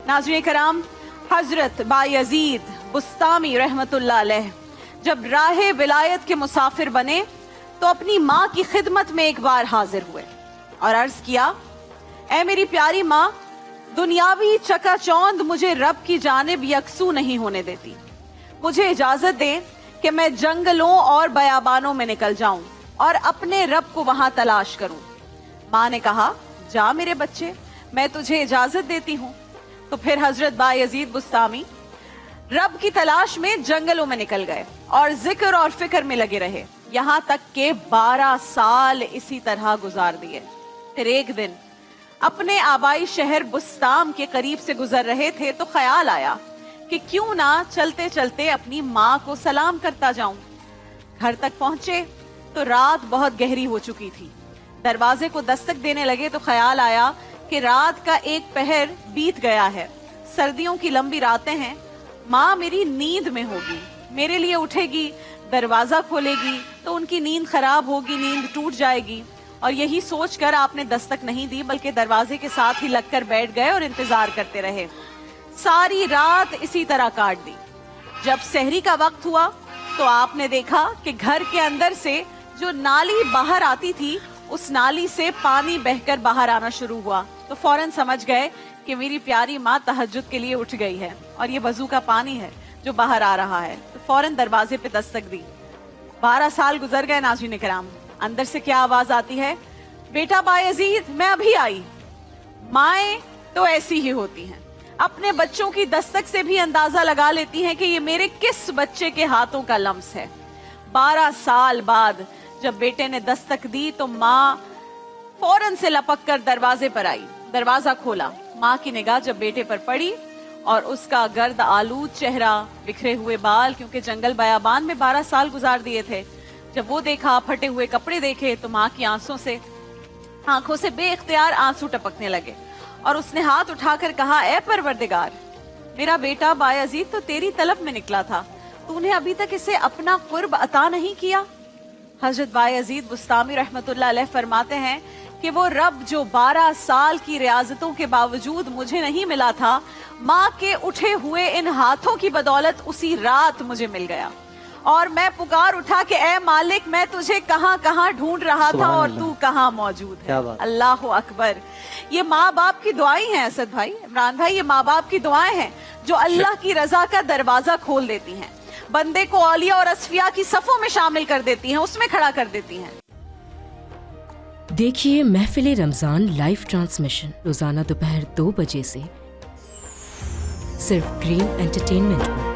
नाज़रीन कराम, हजरत बायजीद बुस्तामी रहमतुल्लाह अलैह जब राहे विलायत के मुसाफिर बने तो अपनी माँ की खिदमत में एक बार हाजिर हुए और अर्ज किया, ऐ मेरी प्यारी माँ, दुनियावी चकाचौंध मुझे रब की जानिब यकसू नहीं होने देती। मुझे इजाजत दें कि मैं जंगलों और बयाबानों में निकल जाऊं और अपने रब को वहां तलाश करूं। माँ ने कहा, जा मेरे बच्चे, मैं तुझे इजाजत देती हूं। तो फिर हजरत बायजीद बुस्तामी रब की तलाश में जंगलों में निकल गए और जिक्र और फिक्र में लगे रहे, यहाँ तक के 12 साल इसी तरह गुजार दिए। फिर एक दिन अपने आबाई शहर बुस्ताम के करीब से गुजर रहे थे तो ख्याल आया कि क्यों ना चलते चलते अपनी माँ को सलाम करता जाऊं। घर तक पहुंचे तो रात बहुत गहरी हो चुकी थी। दरवाजे को दस्तक देने लगे तो ख्याल आया कि रात का एक पहर बीत गया है, सर्दियों की लंबी रातें हैं, माँ मेरी नींद में होगी, मेरे लिए उठेगी, दरवाजा खोलेगी तो उनकी नींद खराब होगी, नींद टूट जाएगी। और यही सोचकर आपने दस्तक नहीं दी बल्कि दरवाजे के साथ ही लगकर बैठ गए और इंतजार करते रहे। सारी रात इसी तरह काट दी। जब सहरी का वक्त हुआ तो आपने देखा कि घर के अंदर से जो नाली बाहर आती थी उस नाली से पानी बहकर बाहर आना शुरू हुआ। तो फौरन समझ गए कि मेरी प्यारी माँ तहज्जुद के लिए उठ गई है और ये वजू का पानी है जो बाहर आ रहा है। तो फौरन दरवाजे पे दस्तक दी। 12 साल गुजर गए। नाज़रीन किराम, अंदर से क्या आवाज आती है, बेटा बायजीद मैं अभी आई। माएं तो ऐसी ही होती हैं, अपने बच्चों की दस्तक से भी अंदाजा लगा लेती हैं कि ये मेरे किस बच्चे के हाथों का लम्स है। 12 साल बाद जब बेटे ने दस्तक दी तो माँ फौरन से लपक कर दरवाजे पर आई। दरवाजा खोला, माँ की निगाह जब बेटे पर पड़ी और उसका गर्द आलूद चेहरा, बिखरे हुए बाल, क्योंकि जंगल बयाबान में 12 साल गुजार दिए थे, जब वो देखा, फटे हुए कपड़े देखे तो माँ की आंखों से बेइख्तियार आंसू टपकने लगे और उसने हाथ उठाकर कहा, ए परवरदिगार, मेरा बेटा बायजीद तो तेरी तलब में निकला था, तूने अभी तक इसे अपना कुर्ब अता नहीं किया। हजरत बायजीद बुस्तामी रहमतुल्लाह अलैह फरमाते हैं कि वो रब जो 12 साल की रियाजतों के बावजूद मुझे नहीं मिला था, माँ के उठे हुए इन हाथों की बदौलत उसी रात मुझे मिल गया और मैं पुकार उठा कि ए मालिक, मैं तुझे कहाँ कहाँ ढूंढ रहा था और तू कहाँ मौजूद है। अल्लाह अकबर। ये माँ बाप की दुआएं हैं असद भाई, इमरान भाई, ये माँ बाप की दुआएं हैं जो अल्लाह की रजा का दरवाजा खोल देती हैं, बंदे को औलिया और असफिया की सफों में शामिल कर देती हैं, उसमें खड़ा कर देती हैं। देखिए महफिल रमजान लाइव ट्रांसमिशन रोजाना दोपहर 2 बजे से सिर्फ ग्रीन एंटरटेनमेंट पर।